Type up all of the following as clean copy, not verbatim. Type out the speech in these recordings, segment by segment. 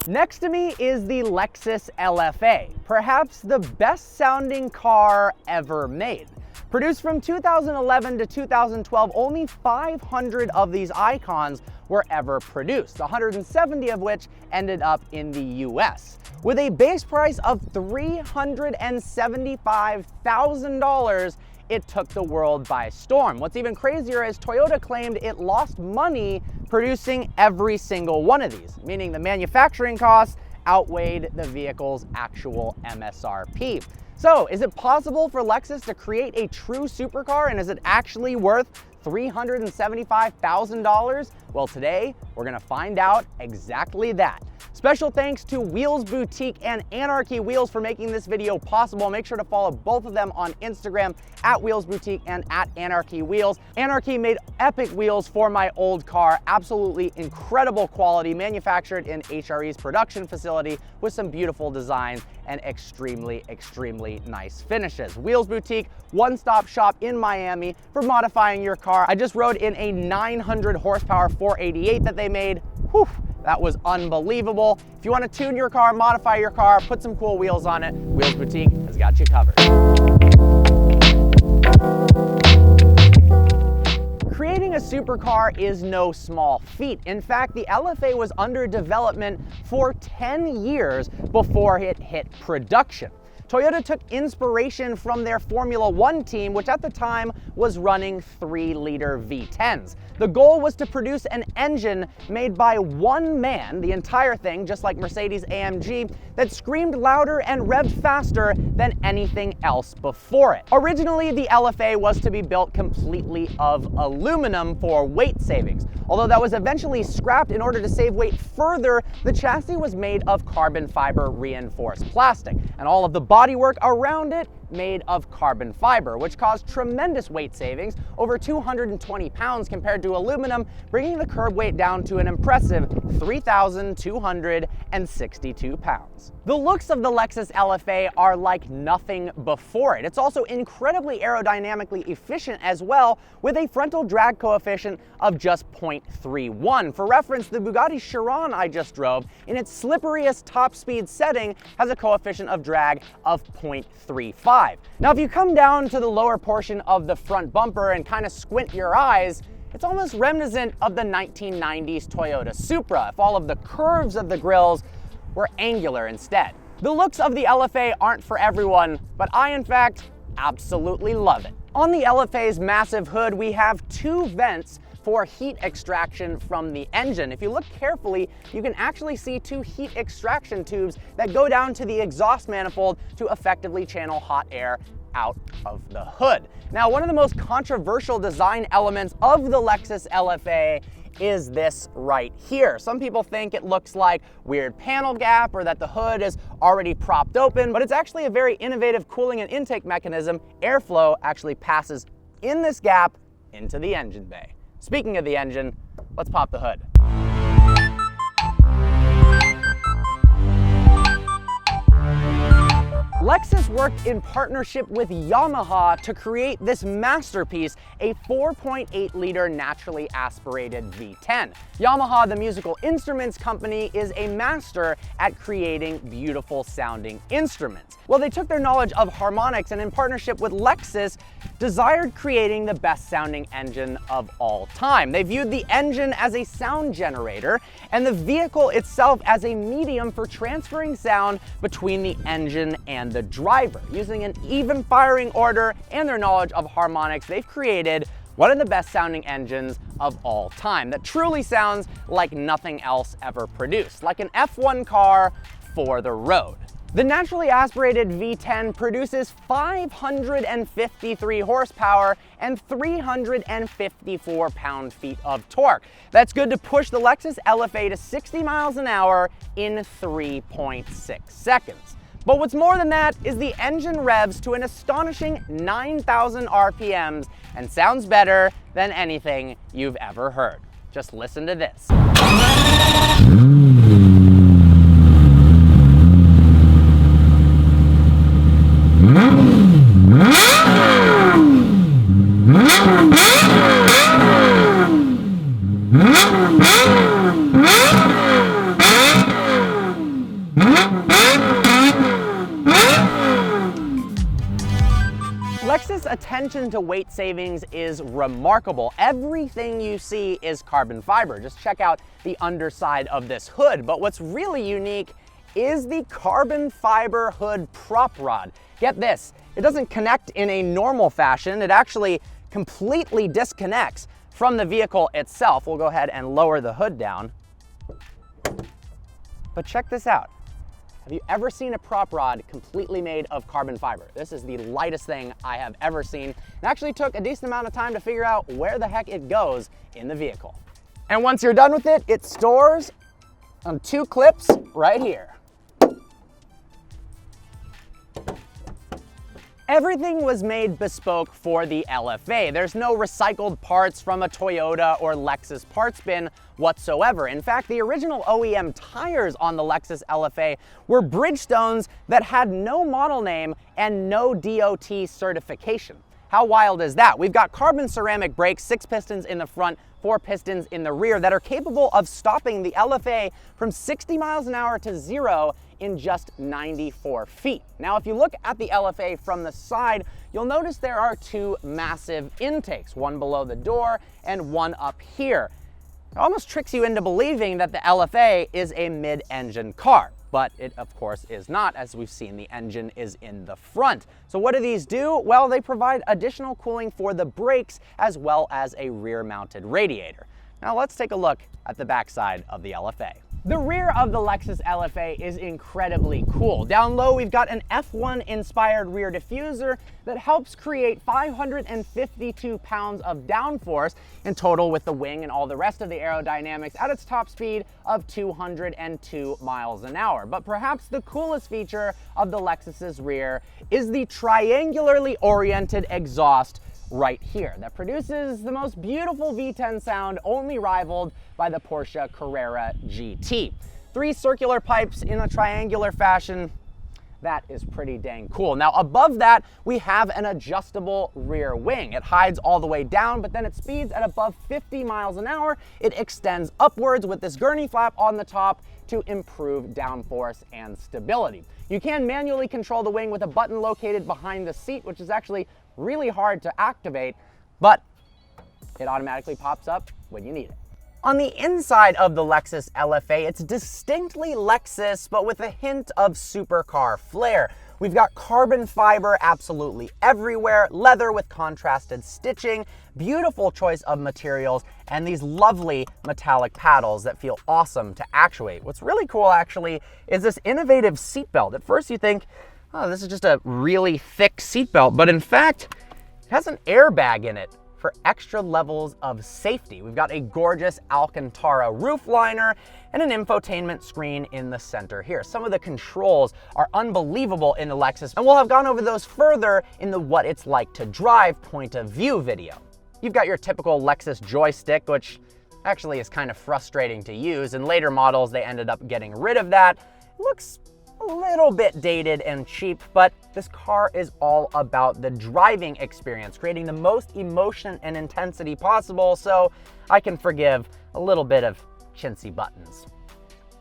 Next to me is the Lexus LFA, perhaps the best sounding car ever made. Produced from 2011 to 2012, only 500 of these icons were ever produced, 170 of which ended up in the US. With a base price of $375,000, it took the world by storm. What's even crazier is Toyota claimed it lost money producing every single one of these, meaning the manufacturing costs outweighed the vehicle's actual MSRP. So, is it possible for Lexus to create a true supercar, and is it actually worth $375,000? Well, today we're gonna find out exactly that. Special thanks to Wheels Boutique and ANRKY Wheels for making this video possible. Make sure to follow both of them on Instagram at Wheels Boutique and at ANRKY Wheels. ANRKY made epic wheels for my old car. Absolutely incredible quality, manufactured in HRE's production facility with some beautiful designs and extremely nice finishes. Wheels Boutique, one-stop shop in Miami for modifying your car. I just rode in a 900 horsepower 488 that they made. Whew. That was unbelievable. If you want to tune your car, modify your car, put some cool wheels on it, Wheels Boutique has got you covered. Creating a supercar is no small feat. In fact, the LFA was under development for 10 years before it hit production. Toyota took inspiration from their Formula One team, which at the time was running 3-liter V10s. The goal was to produce an engine made by one man, the entire thing, just like Mercedes AMG, that screamed louder and revved faster than anything else before it. Originally, the LFA was to be built completely of aluminum for weight savings. Although that was eventually scrapped in order to save weight further, the chassis was made of carbon fiber reinforced plastic, and all of the bodywork around it made of carbon fiber, which caused tremendous weight savings, over 220 pounds compared to aluminum, bringing the curb weight down to an impressive 3,262 pounds. The looks of the Lexus LFA are like nothing before it. It's also incredibly aerodynamically efficient as well, with a frontal drag coefficient of just 0.31. For reference, the Bugatti Chiron I just drove, in its slipperiest top speed setting, has a coefficient of drag of 0.35. Now, if you come down to the lower portion of the front bumper and kind of squint your eyes, it's almost reminiscent of the 1990s Toyota Supra, if all of the curves of the grills were angular instead. The looks of the LFA aren't for everyone, but I, in fact, absolutely love it. On the LFA's massive hood, we have two vents for heat extraction from the engine. If you look carefully, you can actually see two heat extraction tubes that go down to the exhaust manifold to effectively channel hot air out of the hood. Now, one of the most controversial design elements of the Lexus LFA is this right here. Some people think it looks like weird panel gap or that the hood is already propped open, but it's actually a very innovative cooling and intake mechanism. Airflow actually passes in this gap into the engine bay. Speaking of the engine, let's pop the hood. Lexus worked in partnership with Yamaha to create this masterpiece, a 4.8-liter naturally aspirated V10. Yamaha, the musical instruments company, is a master at creating beautiful sounding instruments. Well, they took their knowledge of harmonics and in partnership with Lexus, desired creating the best sounding engine of all time. They viewed the engine as a sound generator and the vehicle itself as a medium for transferring sound between the engine and the driver. Using an even firing order and their knowledge of harmonics, they've created one of the best sounding engines of all time that truly sounds like nothing else ever produced, like an F1 car for the road. The naturally aspirated V10 produces 553 horsepower and 354 pound-feet of torque. That's good to push the Lexus LFA to 60 miles an hour in 3.6 seconds. But what's more than that is the engine revs to an astonishing 9,000 RPMs and sounds better than anything you've ever heard. Just listen to this. This attention to weight savings is remarkable. Everything you see is carbon fiber. Just check out the underside of this hood. But what's really unique is the carbon fiber hood prop rod. Get this, it doesn't connect in a normal fashion. It actually completely disconnects from the vehicle itself. We'll go ahead and lower the hood down. But check this out. Have you ever seen a prop rod completely made of carbon fiber? This is the lightest thing I have ever seen. It actually took a decent amount of time to figure out where the heck it goes in the vehicle. And once you're done with it, it stores on 2 clips right here. Everything was made bespoke for the LFA. There's no recycled parts from a Toyota or Lexus parts bin whatsoever. In fact, the original OEM tires on the Lexus LFA were Bridgestones that had no model name and no DOT certification. How wild is that? We've got carbon ceramic brakes, 6 pistons in the front, 4 pistons in the rear that are capable of stopping the LFA from 60 miles an hour to 0 in just 94 feet. Now, if you look at the LFA from the side, you'll notice there are 2 massive intakes, one below the door and one up here. It almost tricks you into believing that the LFA is a mid-engine car, but it of course is not. As we've seen, the engine is in the front. So what do these do? Well, they provide additional cooling for the brakes as well as a rear-mounted radiator. Now let's take a look at the backside of the LFA. The rear of the Lexus LFA is incredibly cool. Down low, we've got an F1 inspired rear diffuser that helps create 552 pounds of downforce in total with the wing and all the rest of the aerodynamics at its top speed of 202 miles an hour. But perhaps the coolest feature of the Lexus's rear is the triangularly oriented exhaust right here that produces the most beautiful V10 sound, only rivaled by the Porsche Carrera GT. 3 circular pipes in a triangular fashion. That is pretty dang cool. Now above that, we have an adjustable rear wing. It hides all the way down, but then it speeds at above 50 miles an hour. It extends upwards with this gurney flap on the top to improve downforce and stability. You can manually control the wing with a button located behind the seat, which is actually really hard to activate, but it automatically pops up when you need it. On the inside of the Lexus LFA, it's distinctly Lexus, but with a hint of supercar flair. We've got carbon fiber absolutely everywhere, leather with contrasted stitching, beautiful choice of materials, and these lovely metallic paddles that feel awesome to actuate. What's really cool actually is this innovative seatbelt. At first you think, oh, this is just a really thick seatbelt, but in fact, it has an airbag in it for extra levels of safety. We've got a gorgeous Alcantara roof liner and an infotainment screen in the center here. Some of the controls are unbelievable in the Lexus, and we'll have gone over those further in the What It's Like to Drive point of view video. You've got your typical Lexus joystick, which actually is kind of frustrating to use. In later models, they ended up getting rid of that. It looks a little bit dated and cheap, but this car is all about the driving experience, creating the most emotion and intensity possible, so I can forgive a little bit of chintzy buttons.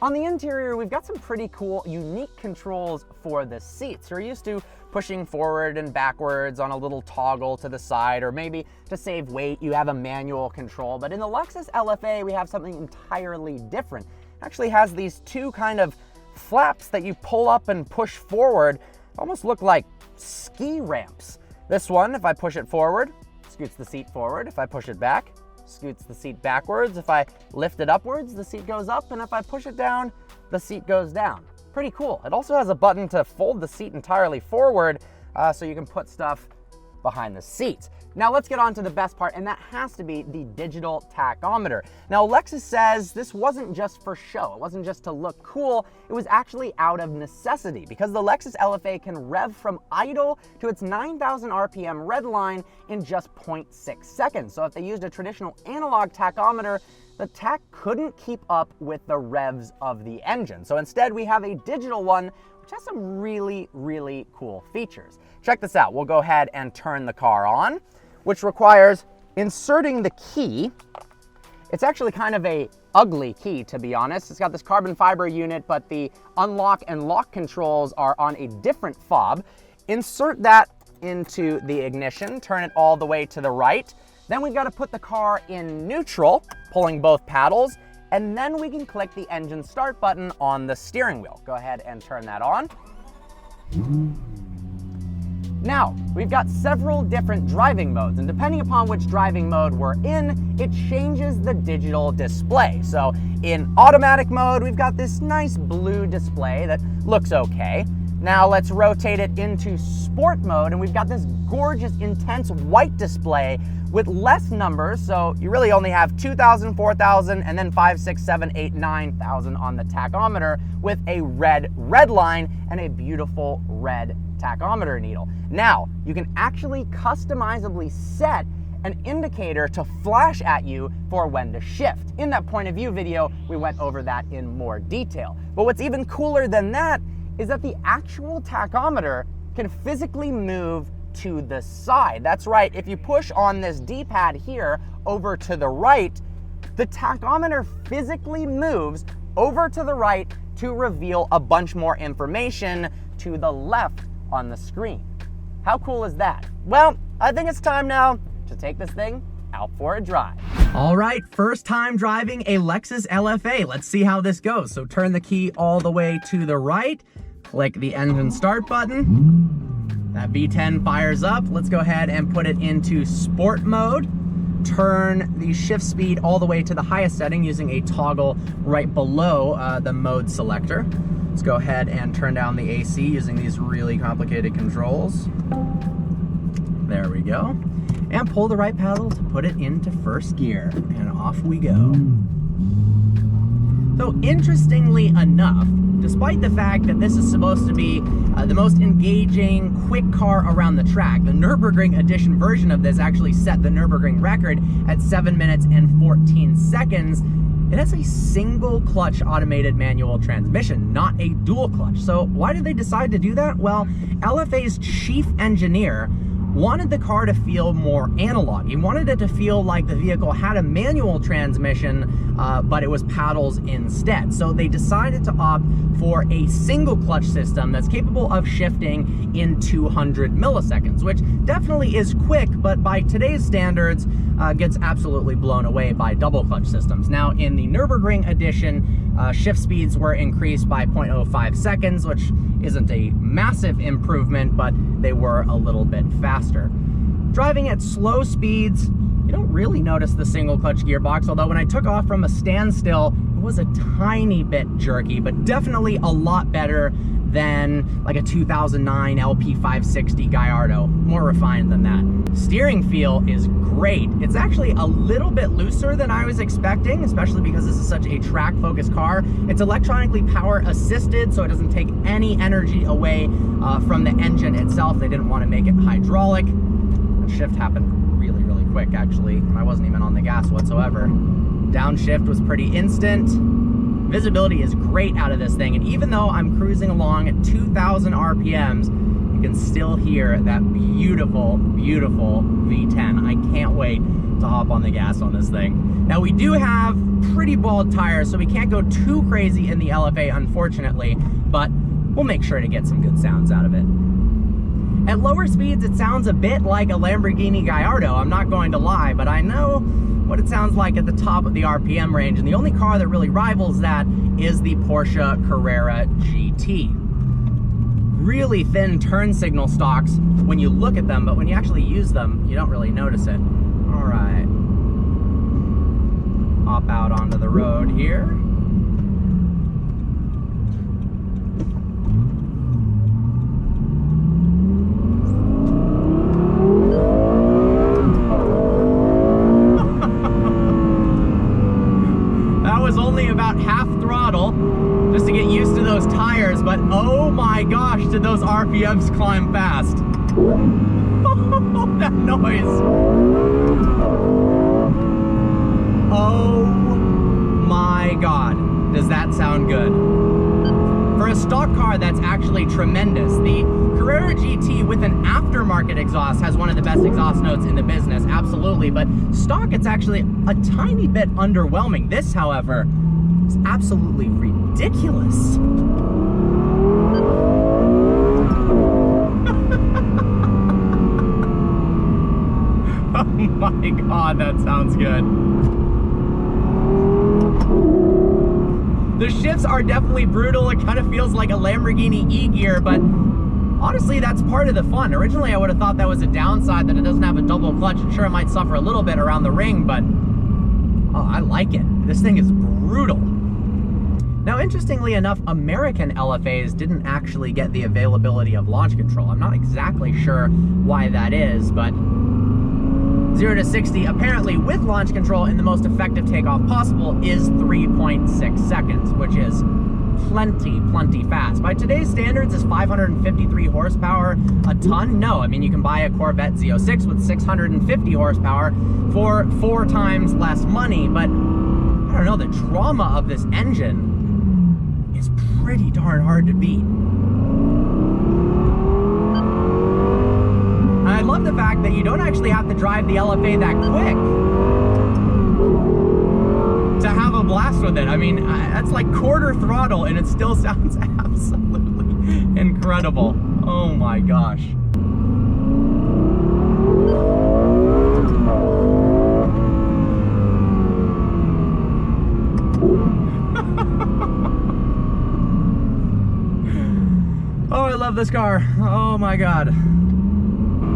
On the interior, we've got some pretty cool, unique controls for the seats. You're used to pushing forward and backwards on a little toggle to the side, or maybe to save weight, you have a manual control. But in the Lexus LFA, we have something entirely different. It actually has these 2 kind of flaps that you pull up and push forward, almost look like ski ramps. This one, if I push it forward, scoots the seat forward. If I push it back, scoots the seat backwards. If I lift it upwards, the seat goes up, and if I push it down, the seat goes down. Pretty cool. It also has a button to fold the seat entirely forward, so you can put stuff behind the seat. Now let's get on to the best part, and that has to be the digital tachometer. Now Lexus says this wasn't just for show. It wasn't just to look cool. It was actually out of necessity, because the Lexus LFA can rev from idle to its 9,000 RPM red line in just 0.6 seconds. So if they used a traditional analog tachometer, the tach couldn't keep up with the revs of the engine. So instead we have a digital one, which has some really, really cool features. Check this out. We'll go ahead and turn the car on, which requires inserting the key. It's actually kind of a ugly key, to be honest. It's got this carbon fiber unit, but the unlock and lock controls are on a different fob. Insert that into the ignition, turn it all the way to the right. Then we've got to put the car in neutral, pulling both paddles, and then we can click the engine start button on the steering wheel. Go ahead and turn that on. Now, we've got several different driving modes, and depending upon which driving mode we're in, it changes the digital display. So in automatic mode, we've got this nice blue display that looks okay. Now let's rotate it into sport mode, and we've got this gorgeous, intense white display with less numbers, so you really only have 2,000, 4,000, and then 5, 6, 7, 8, 9,000 on the tachometer with a red line and a beautiful red tachometer needle. Now, you can actually customizably set an indicator to flash at you for when to shift. In that point of view video, we went over that in more detail. But what's even cooler than that is that the actual tachometer can physically move to the side. That's right, if you push on this D-pad here over to the right, the tachometer physically moves over to the right to reveal a bunch more information to the left on the screen. How cool is that? Well, I think it's time now to take this thing out for a drive. All right, first time driving a Lexus LFA. Let's see how this goes. So turn the key all the way to the right, click the engine start button. That V10 fires up. Let's go ahead and put it into sport mode. Turn the shift speed all the way to the highest setting using a toggle right below the mode selector. Let's go ahead and turn down the AC using these really complicated controls. There we go. And pull the right paddle to put it into first gear. And off we go. So interestingly enough, despite the fact that this is supposed to be the most engaging, quick car around the track, the Nürburgring edition version of this actually set the Nürburgring record at 7 minutes and 14 seconds. It has a single clutch automated manual transmission, not a dual clutch. So why did they decide to do that? Well, LFA's chief engineer wanted the car to feel more analog. He wanted it to feel like the vehicle had a manual transmission, but it was paddles instead. So they decided to opt for a single clutch system that's capable of shifting in 200 milliseconds, which definitely is quick, but by today's standards, gets absolutely blown away by double clutch systems. Now, in the Nürburgring edition, shift speeds were increased by 0.05 seconds, which isn't a massive improvement, but they were a little bit faster. Driving at slow speeds, you don't really notice the single clutch gearbox, although when I took off from a standstill, it was a tiny bit jerky, but definitely a lot better than like a 2009 LP560 Gallardo, more refined than that. Steering feel is great. It's actually a little bit looser than I was expecting, especially because this is such a track-focused car. It's electronically power assisted, so it doesn't take any energy away from the engine itself. They didn't want to make it hydraulic. The shift happened really, really quick, actually. I wasn't even on the gas whatsoever. Downshift was pretty instant. Visibility is great out of this thing, and even though I'm cruising along at 2,000 RPMs, you can still hear that beautiful, beautiful V10. I can't wait to hop on the gas on this thing. Now, we do have pretty bald tires, so we can't go too crazy in the LFA, unfortunately, but we'll make sure to get some good sounds out of it. At lower speeds, it sounds a bit like a Lamborghini Gallardo, I'm not going to lie, but I know what it sounds like at the top of the RPM range, and the only car that really rivals that is the Porsche Carrera GT. Really thin turn signal stalks when you look at them, but when you actually use them, you don't really notice it. All right. Hop out onto the road here. About half throttle just to get used to those tires, but oh my gosh, did those RPMs climb fast. That noise. Oh my god, does that sound good. For a stock car, that's actually tremendous. The Carrera GT with an aftermarket exhaust has one of the best exhaust notes in the business, absolutely, but stock, it's actually a tiny bit underwhelming. This, however, is absolutely ridiculous. my God, that sounds good. The shifts are definitely brutal. It kind of feels like a Lamborghini E-gear, but honestly, that's part of the fun. Originally, I would have thought that was a downside, that it doesn't have a double clutch. And sure, it might suffer a little bit around the ring, but oh, I like it. This thing is brutal. Now, interestingly enough, American LFAs didn't actually get the availability of launch control. I'm not exactly sure why that is, but 0 to 60, apparently with launch control in the most effective takeoff possible, is 3.6 seconds, which is plenty fast. By today's standards, is 553 horsepower a ton? No, I mean, you can buy a Corvette Z06 with 650 horsepower for 4 times less money, but I don't know, the drama of this engine is pretty darn hard to beat. I love the fact that you don't actually have to drive the LFA that quick to have a blast with it. I mean, that's like quarter throttle and it still sounds absolutely incredible. Oh my gosh. Oh, I love this car. Oh my God.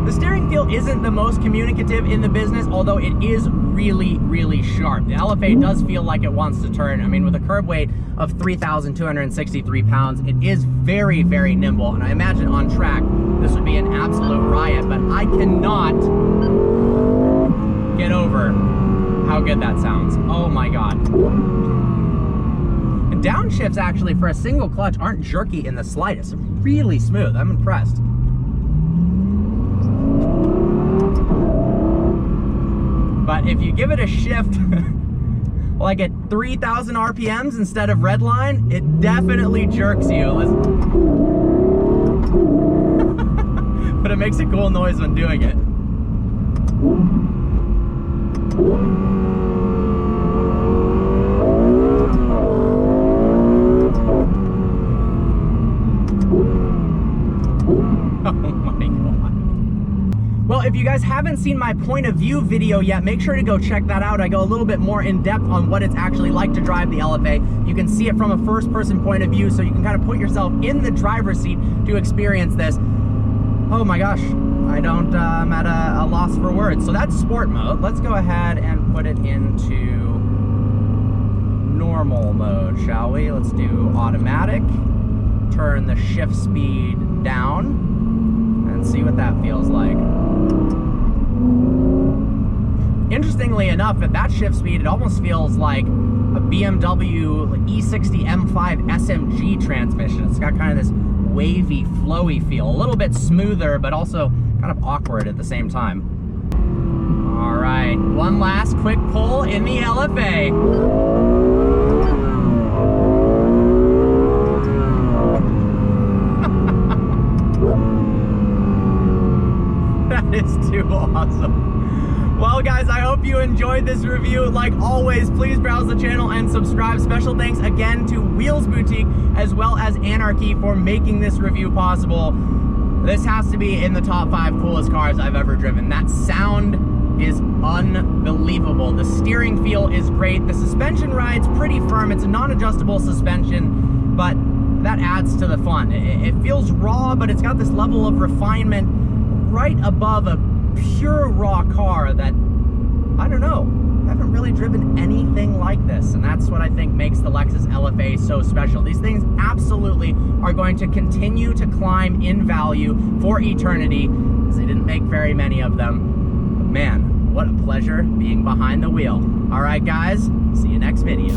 The steering feel isn't the most communicative in the business, although it is really sharp. The LFA does feel like it wants to turn. I mean, with a curb weight of 3,263 pounds, it is very nimble, and I imagine on track this would be an absolute riot, but I cannot get over how good that sounds. Oh my God. And downshifts actually for a single clutch aren't jerky in the slightest. Really smooth. I'm impressed. But if you give it a shift like at 3,000 RPMs instead of redline, it definitely jerks you. But it makes a cool noise when doing it. Oh my God. Well, if you guys haven't seen my point of view video yet, make sure to go check that out. I go a little bit more in depth on what it's actually like to drive the LFA. You can see it from a first person point of view, so you can kind of put yourself in the driver's seat to experience this. Oh my gosh, I'm at a loss for words. So that's sport mode. Let's go ahead and put it into normal mode, shall we? Let's do automatic. Turn the shift speed down and see what that feels like. Interestingly enough, at that shift speed, it almost feels like a BMW E60 M5 SMG transmission. It's got kind of this wavy, flowy feel. A little bit smoother, but also kind of awkward at the same time. All right, one last quick pull in the LFA. That is too awesome. Well, guys, I hope you enjoyed this review. Like always, please browse the channel and subscribe. Special thanks again to Wheels Boutique as well as ANRKY for making this review possible. This has to be in the top 5 coolest cars I've ever driven. That sound is unbelievable. The steering feel is great. The suspension ride's pretty firm. It's a non-adjustable suspension, but that adds to the fun. It feels raw, but it's got this level of refinement right above a pure raw car that, I don't know, I haven't really driven anything like this, and that's what I think makes the Lexus LFA so special. These things absolutely are going to continue to climb in value for eternity, because they didn't make very many of them. But man, what a pleasure being behind the wheel. All right, guys, see you next video.